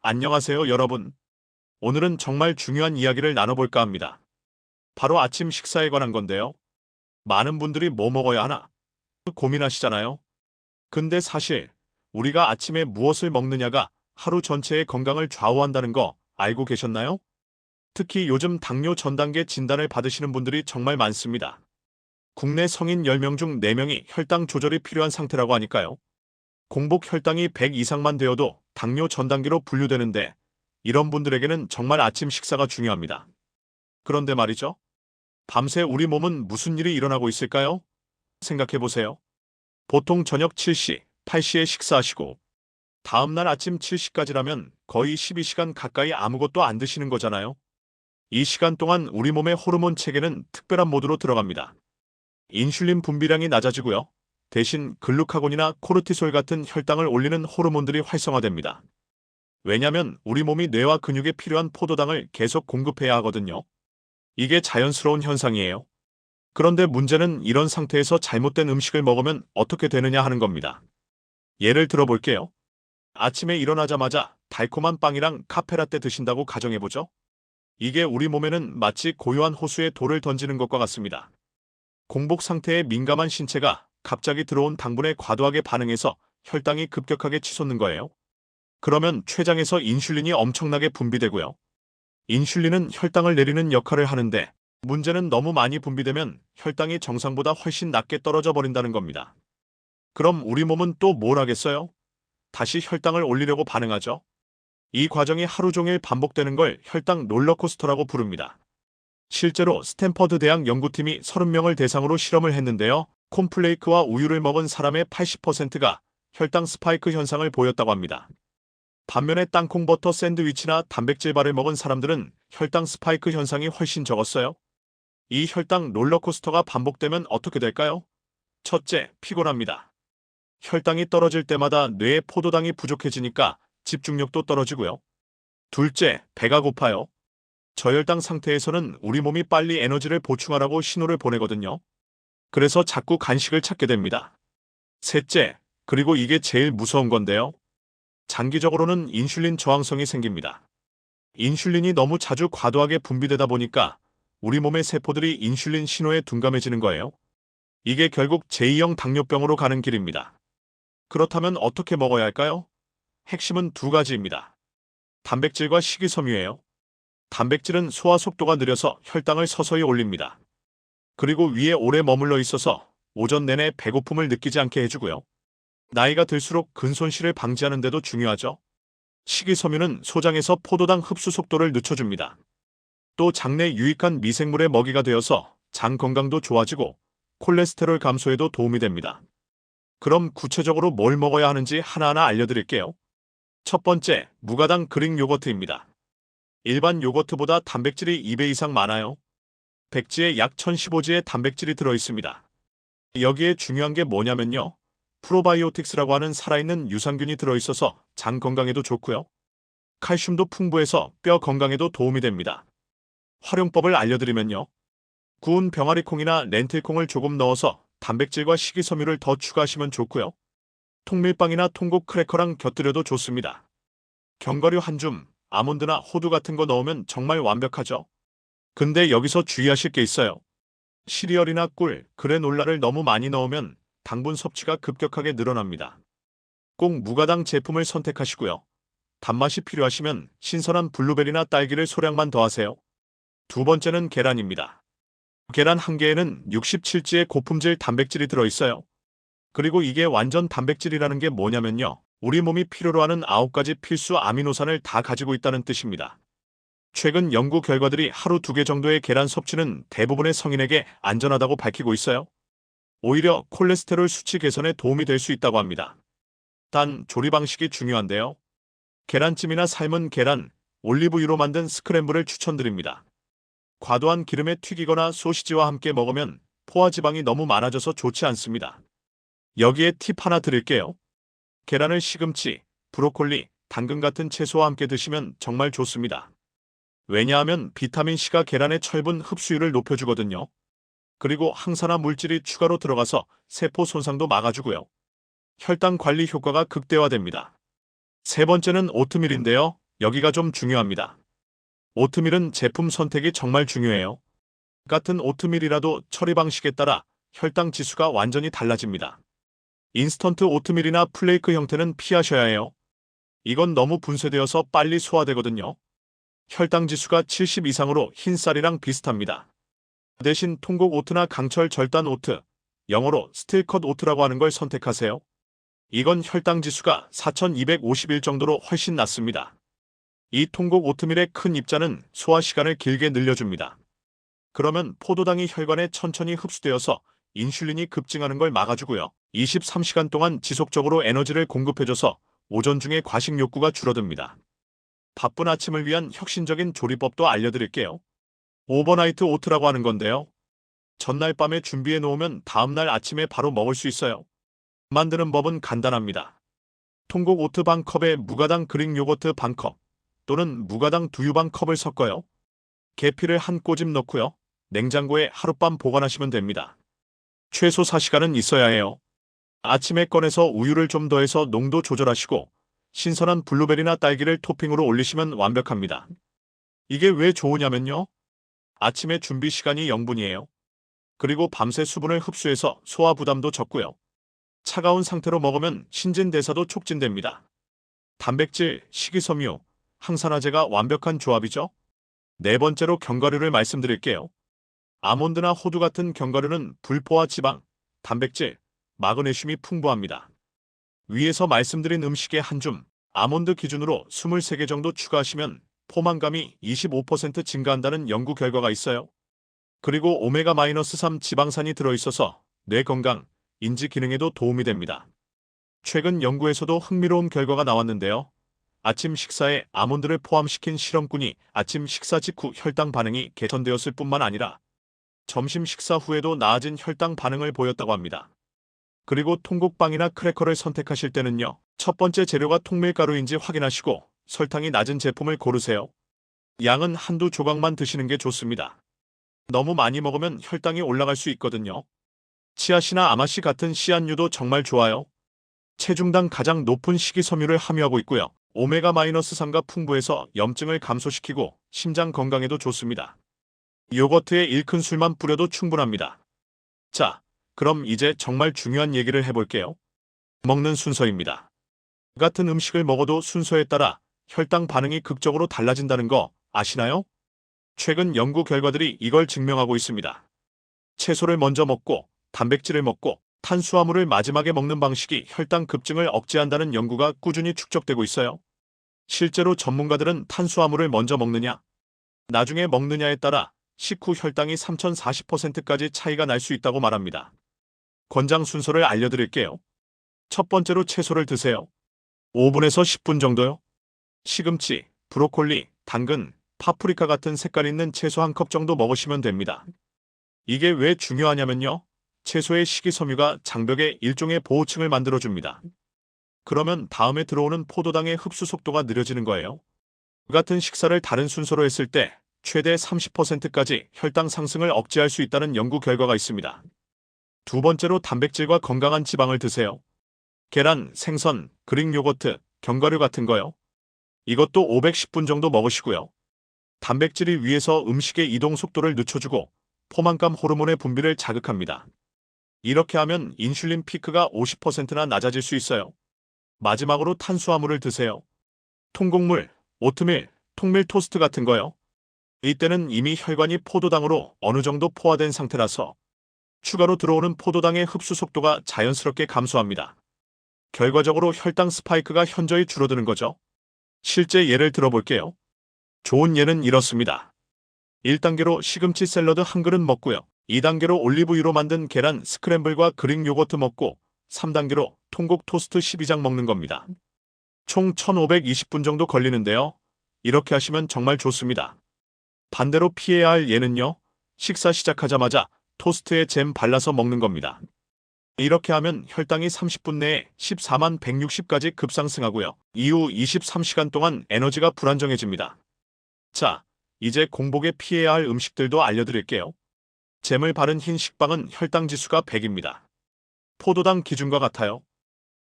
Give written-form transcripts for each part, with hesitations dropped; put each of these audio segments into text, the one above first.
안녕하세요, 여러분. 오늘은 정말 중요한 이야기를 나눠볼까 합니다. 바로 아침 식사에 관한 건데요. 많은 분들이 뭐 먹어야 하나 고민하시잖아요. 근데 사실 우리가 아침에 무엇을 먹느냐가 하루 전체의 건강을 좌우한다는 거 알고 계셨나요? 특히 요즘 당뇨 전 단계 진단을 받으시는 분들이 정말 많습니다. 국내 성인 10명 중 4명이 혈당 조절이 필요한 상태라고 하니까요. 공복 혈당이 100 이상만 되어도 당뇨 전 단계로 분류되는데 이런 분들에게는 정말 아침 식사가 중요합니다. 그런데 말이죠. 밤새 우리 몸은 무슨 일이 일어나고 있을까요? 생각해 보세요. 보통 저녁 7시, 8시에 식사하시고 다음날 아침 7시까지라면 거의 12시간 가까이 아무것도 안 드시는 거잖아요. 이 시간 동안 우리 몸의 호르몬 체계는 특별한 모드로 들어갑니다. 인슐린 분비량이 낮아지고요. 대신 글루카곤이나 코르티솔 같은 혈당을 올리는 호르몬들이 활성화됩니다. 왜냐면 우리 몸이 뇌와 근육에 필요한 포도당을 계속 공급해야 하거든요. 이게 자연스러운 현상이에요. 그런데 문제는 이런 상태에서 잘못된 음식을 먹으면 어떻게 되느냐 하는 겁니다. 예를 들어 볼게요. 아침에 일어나자마자 달콤한 빵이랑 카페라떼 드신다고 가정해보죠. 이게 우리 몸에는 마치 고요한 호수에 돌을 던지는 것과 같습니다. 공복 상태에 민감한 신체가 갑자기 들어온 당분에 과도하게 반응해서 혈당이 급격하게 치솟는 거예요. 그러면 췌장에서 인슐린이 엄청나게 분비되고요. 인슐린은 혈당을 내리는 역할을 하는데 문제는 너무 많이 분비되면 혈당이 정상보다 훨씬 낮게 떨어져 버린다는 겁니다. 그럼 우리 몸은 또 뭘 하겠어요? 다시 혈당을 올리려고 반응하죠. 이 과정이 하루 종일 반복되는 걸 혈당 롤러코스터라고 부릅니다. 실제로 스탠퍼드 대학 연구팀이 30명을 대상으로 실험을 했는데요. 콘플레이크와 우유를 먹은 사람의 80%가 혈당 스파이크 현상을 보였다고 합니다. 반면에 땅콩버터 샌드위치나 단백질바를 먹은 사람들은 혈당 스파이크 현상이 훨씬 적었어요. 이 혈당 롤러코스터가 반복되면 어떻게 될까요? 첫째, 피곤합니다. 혈당이 떨어질 때마다 뇌에 포도당이 부족해지니까 집중력도 떨어지고요. 둘째, 배가 고파요. 저혈당 상태에서는 우리 몸이 빨리 에너지를 보충하라고 신호를 보내거든요. 그래서 자꾸 간식을 찾게 됩니다. 셋째, 그리고 이게 제일 무서운 건데요. 장기적으로는 인슐린 저항성이 생깁니다. 인슐린이 너무 자주 과도하게 분비되다 보니까 우리 몸의 세포들이 인슐린 신호에 둔감해지는 거예요. 이게 결국 제2형 당뇨병으로 가는 길입니다. 그렇다면 어떻게 먹어야 할까요? 핵심은 두 가지입니다. 단백질과 식이섬유예요. 단백질은 소화 속도가 느려서 혈당을 서서히 올립니다. 그리고 위에 오래 머물러 있어서 오전 내내 배고픔을 느끼지 않게 해주고요. 나이가 들수록 근손실을 방지하는 데도 중요하죠. 식이섬유는 소장에서 포도당 흡수 속도를 늦춰줍니다. 또 장내 유익한 미생물의 먹이가 되어서 장 건강도 좋아지고 콜레스테롤 감소에도 도움이 됩니다. 그럼 구체적으로 뭘 먹어야 하는지 하나하나 알려드릴게요. 첫 번째, 무가당 그릭 요거트입니다. 일반 요거트보다 단백질이 2배 이상 많아요. 백지에 약 1015지의 단백질이 들어있습니다. 여기에 중요한 게 뭐냐면요. 프로바이오틱스라고 하는 살아있는 유산균이 들어있어서 장 건강에도 좋고요. 칼슘도 풍부해서 뼈 건강에도 도움이 됩니다. 활용법을 알려드리면요. 구운 병아리콩이나 렌틸콩을 조금 넣어서 단백질과 식이섬유를 더 추가하시면 좋고요. 통밀빵이나 통곡 크래커랑 곁들여도 좋습니다. 견과류 한 줌, 아몬드나 호두 같은 거 넣으면 정말 완벽하죠. 근데 여기서 주의하실 게 있어요. 시리얼이나 꿀, 그래놀라를 너무 많이 넣으면 당분 섭취가 급격하게 늘어납니다. 꼭 무가당 제품을 선택하시고요. 단맛이 필요하시면 신선한 블루베리나 딸기를 소량만 더하세요. 두 번째는 계란입니다. 계란 한 개에는 67지의 고품질 단백질이 들어있어요. 그리고 이게 완전 단백질이라는 게 뭐냐면요. 우리 몸이 필요로 하는 9가지 필수 아미노산을 다 가지고 있다는 뜻입니다. 최근 연구 결과들이 하루 2개 정도의 계란 섭취는 대부분의 성인에게 안전하다고 밝히고 있어요. 오히려 콜레스테롤 수치 개선에 도움이 될 수 있다고 합니다. 단, 조리 방식이 중요한데요. 계란찜이나 삶은 계란, 올리브유로 만든 스크램블을 추천드립니다. 과도한 기름에 튀기거나 소시지와 함께 먹으면 포화지방이 너무 많아져서 좋지 않습니다. 여기에 팁 하나 드릴게요. 계란을 시금치, 브로콜리, 당근 같은 채소와 함께 드시면 정말 좋습니다. 왜냐하면 비타민C가 계란의 철분 흡수율을 높여주거든요. 그리고 항산화 물질이 추가로 들어가서 세포 손상도 막아주고요. 혈당 관리 효과가 극대화됩니다. 세 번째는 오트밀인데요. 여기가 좀 중요합니다. 오트밀은 제품 선택이 정말 중요해요. 같은 오트밀이라도 처리 방식에 따라 혈당 지수가 완전히 달라집니다. 인스턴트 오트밀이나 플레이크 형태는 피하셔야 해요. 이건 너무 분쇄되어서 빨리 소화되거든요. 혈당 지수가 70 이상으로 흰쌀이랑 비슷합니다. 대신 통곡 오트나 강철 절단 오트, 영어로 스틸컷 오트라고 하는 걸 선택하세요. 이건 혈당 지수가 4251 정도로 훨씬 낮습니다. 이 통곡 오트밀의 큰 입자는 소화 시간을 길게 늘려줍니다. 그러면 포도당이 혈관에 천천히 흡수되어서 인슐린이 급증하는 걸 막아주고요. 23시간 동안 지속적으로 에너지를 공급해줘서 오전 중에 과식 욕구가 줄어듭니다. 바쁜 아침을 위한 혁신적인 조리법도 알려드릴게요. 오버나이트 오트라고 하는 건데요. 전날 밤에 준비해 놓으면 다음날 아침에 바로 먹을 수 있어요. 만드는 법은 간단합니다. 통곡 오트 반 컵에 무가당 그릭 요거트 반 컵 또는 무가당 두유 반 컵을 섞어요. 계피를 한 꼬집 넣고요. 냉장고에 하룻밤 보관하시면 됩니다. 최소 4시간은 있어야 해요. 아침에 꺼내서 우유를 좀 더해서 농도 조절하시고 신선한 블루베리나 딸기를 토핑으로 올리시면 완벽합니다. 이게 왜 좋으냐면요. 아침에 준비 시간이 0분이에요. 그리고 밤새 수분을 흡수해서 소화 부담도 적고요. 차가운 상태로 먹으면 신진대사도 촉진됩니다. 단백질, 식이섬유, 항산화제가 완벽한 조합이죠. 네 번째로 견과류를 말씀드릴게요. 아몬드나 호두 같은 견과류는 불포화 지방, 단백질, 마그네슘이 풍부합니다. 위에서 말씀드린 음식에 한 줌, 아몬드 기준으로 23개 정도 추가하시면 포만감이 25% 증가한다는 연구 결과가 있어요. 그리고 오메가-3 지방산이 들어있어서 뇌 건강, 인지 기능에도 도움이 됩니다. 최근 연구에서도 흥미로운 결과가 나왔는데요. 아침 식사에 아몬드를 포함시킨 실험꾼이 아침 식사 직후 혈당 반응이 개선되었을 뿐만 아니라 점심 식사 후에도 나아진 혈당 반응을 보였다고 합니다. 그리고 통곡빵이나 크래커를 선택하실 때는요. 첫 번째 재료가 통밀가루인지 확인하시고 설탕이 낮은 제품을 고르세요. 양은 한두 조각만 드시는 게 좋습니다. 너무 많이 먹으면 혈당이 올라갈 수 있거든요. 치아씨나 아마씨 같은 씨앗류도 정말 좋아요. 체중당 가장 높은 식이섬유를 함유하고 있고요. 오메가-3가 풍부해서 염증을 감소시키고 심장 건강에도 좋습니다. 요거트에 일큰 술만 뿌려도 충분합니다. 자, 그럼 이제 정말 중요한 얘기를 해볼게요. 먹는 순서입니다. 같은 음식을 먹어도 순서에 따라 혈당 반응이 극적으로 달라진다는 거 아시나요? 최근 연구 결과들이 이걸 증명하고 있습니다. 채소를 먼저 먹고 단백질을 먹고 탄수화물을 마지막에 먹는 방식이 혈당 급증을 억제한다는 연구가 꾸준히 축적되고 있어요. 실제로 전문가들은 탄수화물을 먼저 먹느냐, 나중에 먹느냐에 따라 식후 혈당이 3040%까지 차이가 날 수 있다고 말합니다. 권장 순서를 알려드릴게요. 첫 번째로 채소를 드세요. 5분에서 10분 정도요. 시금치, 브로콜리, 당근, 파프리카 같은 색깔 있는 채소 한 컵 정도 먹으시면 됩니다. 이게 왜 중요하냐면요. 채소의 식이섬유가 장벽에 일종의 보호층을 만들어줍니다. 그러면 다음에 들어오는 포도당의 흡수 속도가 느려지는 거예요. 같은 식사를 다른 순서로 했을 때 최대 30%까지 혈당 상승을 억제할 수 있다는 연구 결과가 있습니다. 두 번째로 단백질과 건강한 지방을 드세요. 계란, 생선, 그릭 요거트, 견과류 같은 거요. 이것도 510분 정도 먹으시고요. 단백질이 위에서 음식의 이동 속도를 늦춰주고 포만감 호르몬의 분비를 자극합니다. 이렇게 하면 인슐린 피크가 50%나 낮아질 수 있어요. 마지막으로 탄수화물을 드세요. 통곡물, 오트밀, 통밀 토스트 같은 거요. 이때는 이미 혈관이 포도당으로 어느 정도 포화된 상태라서 추가로 들어오는 포도당의 흡수 속도가 자연스럽게 감소합니다. 결과적으로 혈당 스파이크가 현저히 줄어드는 거죠. 실제 예를 들어볼게요. 좋은 예는 이렇습니다. 1단계로 시금치 샐러드 한 그릇 먹고요. 2단계로 올리브유로 만든 계란 스크램블과 그릭 요거트 먹고 3단계로 통곡 토스트 12장 먹는 겁니다. 총 1520분 정도 걸리는데요. 이렇게 하시면 정말 좋습니다. 반대로 피해야 할 예는요. 식사 시작하자마자 토스트에 잼 발라서 먹는 겁니다. 이렇게 하면 혈당이 30분 내에 14만 160까지 급상승하고요. 이후 23시간 동안 에너지가 불안정해집니다. 자, 이제 공복에 피해야 할 음식들도 알려드릴게요. 잼을 바른 흰 식빵은 혈당 지수가 100입니다. 포도당 기준과 같아요.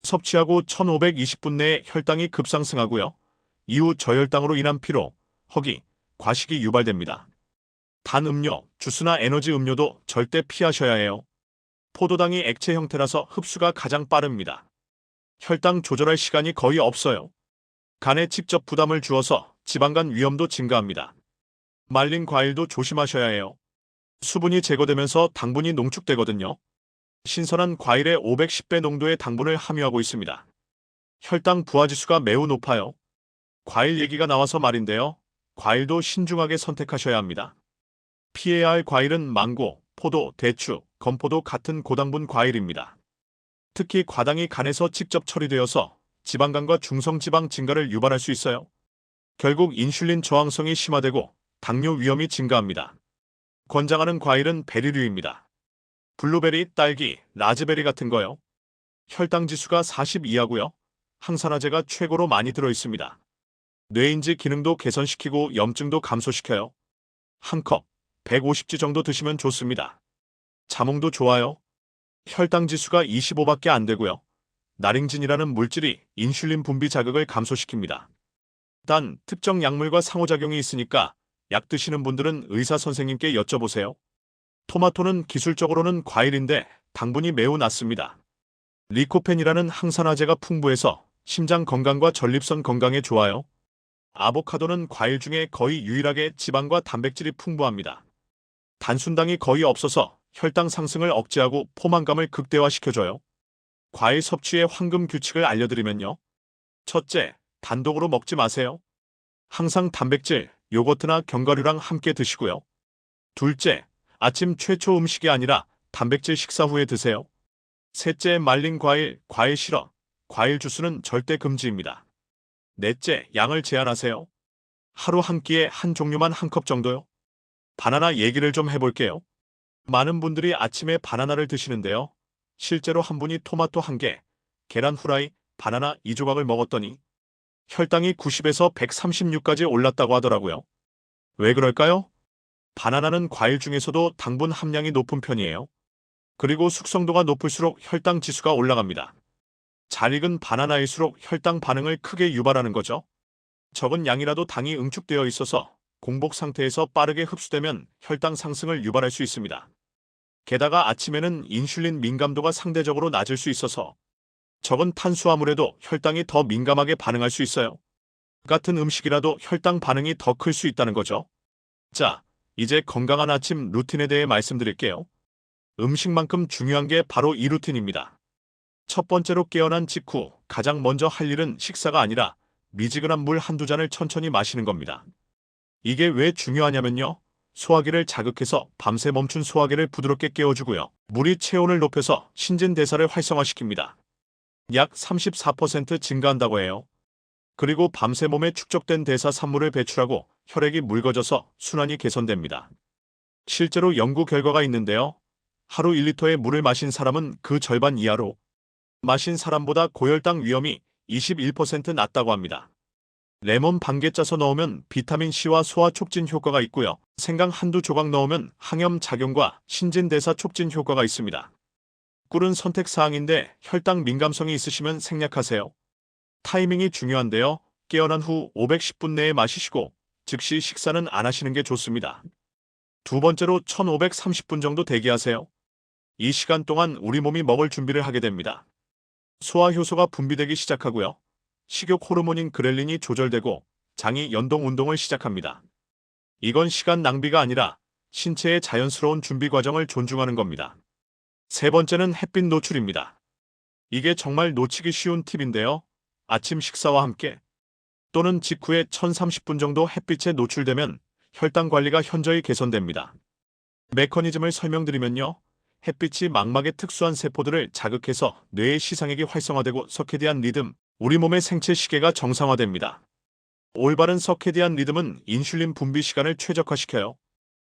섭취하고 1520분 내에 혈당이 급상승하고요. 이후 저혈당으로 인한 피로, 허기, 과식이 유발됩니다. 단 음료, 주스나 에너지 음료도 절대 피하셔야 해요. 포도당이 액체 형태라서 흡수가 가장 빠릅니다. 혈당 조절할 시간이 거의 없어요. 간에 직접 부담을 주어서 지방간 위험도 증가합니다. 말린 과일도 조심하셔야 해요. 수분이 제거되면서 당분이 농축되거든요. 신선한 과일에 510배 농도의 당분을 함유하고 있습니다. 혈당 부하지수가 매우 높아요. 과일 얘기가 나와서 말인데요. 과일도 신중하게 선택하셔야 합니다. 피해야 할 과일은 망고, 포도, 대추, 건포도 같은 고당분 과일입니다. 특히 과당이 간에서 직접 처리되어서 지방간과 중성지방 증가를 유발할 수 있어요. 결국 인슐린 저항성이 심화되고 당뇨 위험이 증가합니다. 권장하는 과일은 베리류입니다. 블루베리, 딸기, 라즈베리 같은 거요. 혈당 지수가 40 이하고요. 항산화제가 최고로 많이 들어있습니다. 뇌인지 기능도 개선시키고 염증도 감소시켜요. 한 컵, 150지 정도 드시면 좋습니다. 자몽도 좋아요. 혈당 지수가 25밖에 안 되고요. 나링진이라는 물질이 인슐린 분비 자극을 감소시킵니다. 단, 특정 약물과 상호작용이 있으니까 약 드시는 분들은 의사 선생님께 여쭤보세요. 토마토는 기술적으로는 과일인데 당분이 매우 낮습니다. 리코펜이라는 항산화제가 풍부해서 심장 건강과 전립선 건강에 좋아요. 아보카도는 과일 중에 거의 유일하게 지방과 단백질이 풍부합니다. 단순당이 거의 없어서 혈당 상승을 억제하고 포만감을 극대화시켜줘요. 과일 섭취의 황금 규칙을 알려드리면요. 첫째, 단독으로 먹지 마세요. 항상 단백질, 요거트나 견과류랑 함께 드시고요. 둘째, 아침 최초 음식이 아니라 단백질 식사 후에 드세요. 셋째, 말린 과일, 과일 시럽, 과일 주스는 절대 금지입니다. 넷째, 양을 제한하세요. 하루 한 끼에 한 종류만 한 컵 정도요. 바나나 얘기를 좀 해볼게요. 많은 분들이 아침에 바나나를 드시는데요. 실제로 한 분이 토마토 한 개, 계란 후라이, 바나나 2조각을 먹었더니 혈당이 90에서 136까지 올랐다고 하더라고요. 왜 그럴까요? 바나나는 과일 중에서도 당분 함량이 높은 편이에요. 그리고 숙성도가 높을수록 혈당 지수가 올라갑니다. 잘 익은 바나나일수록 혈당 반응을 크게 유발하는 거죠. 적은 양이라도 당이 응축되어 있어서 공복 상태에서 빠르게 흡수되면 혈당 상승을 유발할 수 있습니다. 게다가 아침에는 인슐린 민감도가 상대적으로 낮을 수 있어서 적은 탄수화물에도 혈당이 더 민감하게 반응할 수 있어요. 같은 음식이라도 혈당 반응이 더 클 수 있다는 거죠. 자, 이제 건강한 아침 루틴에 대해 말씀드릴게요. 음식만큼 중요한 게 바로 이 루틴입니다. 첫 번째로 깨어난 직후 가장 먼저 할 일은 식사가 아니라 미지근한 물 한두 잔을 천천히 마시는 겁니다. 이게 왜 중요하냐면요. 소화기를 자극해서 밤새 멈춘 소화기를 부드럽게 깨워주고요. 물이 체온을 높여서 신진대사를 활성화시킵니다. 약 34% 증가한다고 해요. 그리고 밤새 몸에 축적된 대사 산물을 배출하고 혈액이 묽어져서 순환이 개선됩니다. 실제로 연구 결과가 있는데요. 하루 1리터의 물을 마신 사람은 그 절반 이하로 마신 사람보다 고혈당 위험이 21% 낮다고 합니다. 레몬 반 개 짜서 넣으면 비타민C와 소화 촉진 효과가 있고요. 생강 한두 조각 넣으면 항염 작용과 신진대사 촉진 효과가 있습니다. 꿀은 선택사항인데 혈당 민감성이 있으시면 생략하세요. 타이밍이 중요한데요. 깨어난 후 510분 내에 마시시고 즉시 식사는 안 하시는 게 좋습니다. 두 번째로 1530분 정도 대기하세요. 이 시간 동안 우리 몸이 먹을 준비를 하게 됩니다. 소화 효소가 분비되기 시작하고요. 식욕 호르몬인 그렐린이 조절되고 장이 연동 운동을 시작합니다. 이건 시간 낭비가 아니라 신체의 자연스러운 준비 과정을 존중하는 겁니다. 세 번째는 햇빛 노출입니다. 이게 정말 놓치기 쉬운 팁인데요. 아침 식사와 함께 또는 직후에 1030분 정도 햇빛에 노출되면 혈당 관리가 현저히 개선됩니다. 메커니즘을 설명드리면요. 햇빛이 망막의 특수한 세포들을 자극해서 뇌의 시상액이 활성화되고 서케디안 리듬, 우리 몸의 생체 시계가 정상화됩니다. 올바른 서케디안 리듬은 인슐린 분비 시간을 최적화시켜요.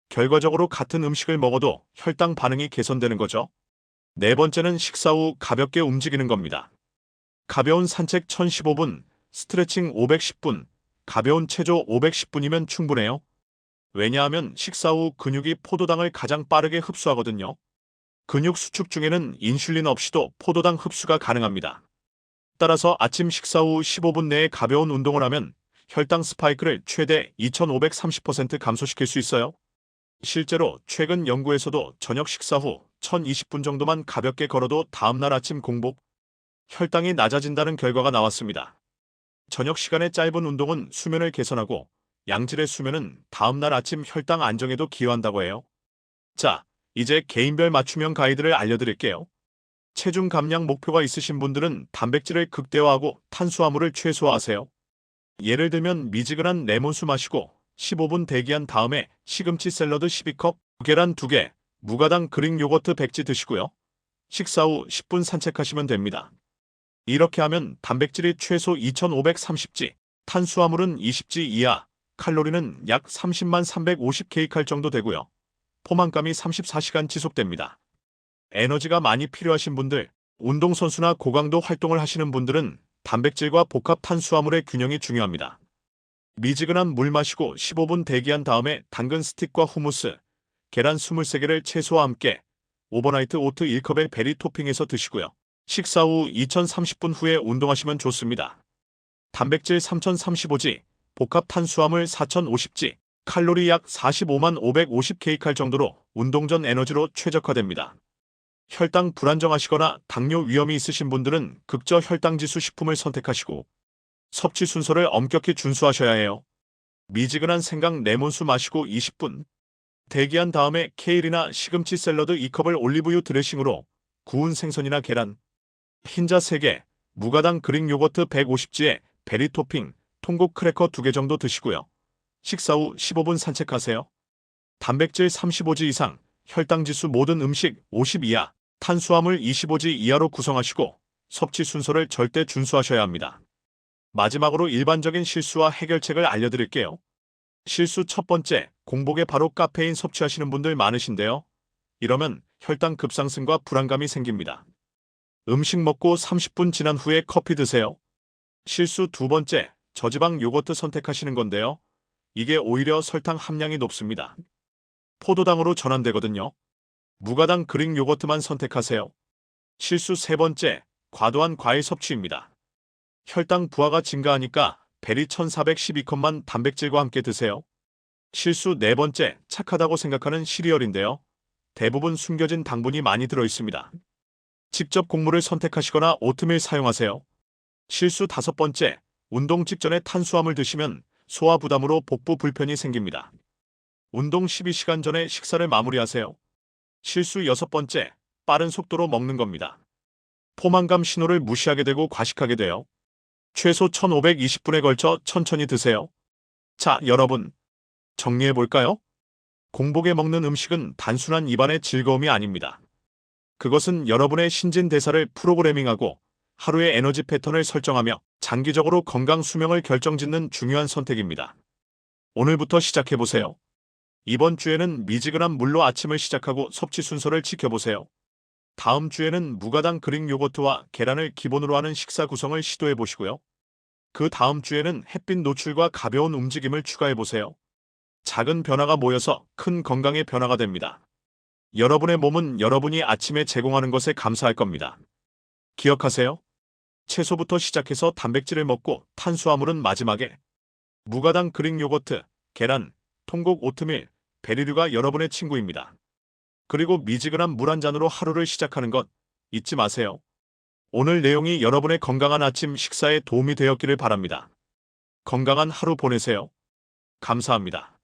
결과적으로 같은 음식을 먹어도 혈당 반응이 개선되는 거죠. 네 번째는 식사 후 가볍게 움직이는 겁니다. 가벼운 산책 1015분, 스트레칭 510분, 가벼운 체조 510분이면 충분해요. 왜냐하면 식사 후 근육이 포도당을 가장 빠르게 흡수하거든요. 근육 수축 중에는 인슐린 없이도 포도당 흡수가 가능합니다. 따라서 아침 식사 후 15분 내에 가벼운 운동을 하면 혈당 스파이크를 최대 2530% 감소시킬 수 있어요. 실제로 최근 연구에서도 저녁 식사 후 1020분 정도만 가볍게 걸어도 다음날 아침 공복, 혈당이 낮아진다는 결과가 나왔습니다. 저녁 시간의 짧은 운동은 수면을 개선하고 양질의 수면은 다음날 아침 혈당 안정에도 기여한다고 해요. 자, 이제 개인별 맞춤형 가이드를 알려드릴게요. 체중 감량 목표가 있으신 분들은 단백질을 극대화하고 탄수화물을 최소화하세요. 예를 들면 미지근한 레몬수 마시고 15분 대기한 다음에 시금치 샐러드 12컵, 계란 2개, 무가당 그릭 요거트 100지 드시고요. 식사 후 10분 산책하시면 됩니다. 이렇게 하면 단백질이 최소 2530지, 탄수화물은 20지 이하, 칼로리는 약 30만 350kcal 정도 되고요. 포만감이 34시간 지속됩니다. 에너지가 많이 필요하신 분들, 운동선수나 고강도 활동을 하시는 분들은 단백질과 복합 탄수화물의 균형이 중요합니다. 미지근한 물 마시고 15분 대기한 다음에 당근 스틱과 후무스, 계란 23개를 채소와 함께 오버나이트 오트 1컵에 베리 토핑해서 드시고요. 식사 후 2030분 후에 운동하시면 좋습니다. 단백질 3035지, 복합 탄수화물 4050지, 칼로리 약 45만 550kcal 정도로 운동 전 에너지로 최적화됩니다. 혈당 불안정하시거나 당뇨 위험이 있으신 분들은 극저 혈당지수 식품을 선택하시고 섭취 순서를 엄격히 준수하셔야 해요. 미지근한 생강 레몬수 마시고 20분 대기한 다음에 케일이나 시금치 샐러드 2컵을 올리브유 드레싱으로 구운 생선이나 계란, 흰자 3개, 무가당 그릭 요거트 150지에 베리 토핑, 통곡 크래커 2개 정도 드시고요. 식사 후 15분 산책하세요. 단백질 35지 이상, 혈당지수 모든 음식 50 이하, 탄수화물 25지 이하로 구성하시고 섭취 순서를 절대 준수하셔야 합니다. 마지막으로 일반적인 실수와 해결책을 알려드릴게요. 실수 첫 번째, 공복에 바로 카페인 섭취하시는 분들 많으신데요. 이러면 혈당 급상승과 불안감이 생깁니다. 음식 먹고 30분 지난 후에 커피 드세요. 실수 두 번째, 저지방 요거트 선택하시는 건데요. 이게 오히려 설탕 함량이 높습니다. 포도당으로 전환되거든요. 무가당 그릭 요거트만 선택하세요. 실수 세 번째, 과도한 과일 섭취입니다. 혈당 부하가 증가하니까 베리 1412컵만 단백질과 함께 드세요. 실수 네 번째, 착하다고 생각하는 시리얼인데요. 대부분 숨겨진 당분이 많이 들어있습니다. 직접 곡물을 선택하시거나 오트밀 사용하세요. 실수 다섯 번째, 운동 직전에 탄수화물 드시면 소화 부담으로 복부 불편이 생깁니다. 운동 12시간 전에 식사를 마무리하세요. 실수 여섯 번째, 빠른 속도로 먹는 겁니다. 포만감 신호를 무시하게 되고 과식하게 돼요. 최소 1520분에 걸쳐 천천히 드세요. 자, 여러분, 정리해볼까요? 공복에 먹는 음식은 단순한 입안의 즐거움이 아닙니다. 그것은 여러분의 신진대사를 프로그래밍하고 하루의 에너지 패턴을 설정하며 장기적으로 건강 수명을 결정짓는 중요한 선택입니다. 오늘부터 시작해보세요. 이번 주에는 미지근한 물로 아침을 시작하고 섭취 순서를 지켜보세요. 다음 주에는 무가당 그릭 요거트와 계란을 기본으로 하는 식사 구성을 시도해보시고요. 그 다음 주에는 햇빛 노출과 가벼운 움직임을 추가해보세요. 작은 변화가 모여서 큰 건강의 변화가 됩니다. 여러분의 몸은 여러분이 아침에 제공하는 것에 감사할 겁니다. 기억하세요. 채소부터 시작해서 단백질을 먹고 탄수화물은 마지막에. 무가당 그릭 요거트, 계란, 통곡 오트밀, 베리류가 여러분의 친구입니다. 그리고 미지근한 물 한 잔으로 하루를 시작하는 것 잊지 마세요. 오늘 내용이 여러분의 건강한 아침 식사에 도움이 되었기를 바랍니다. 건강한 하루 보내세요. 감사합니다.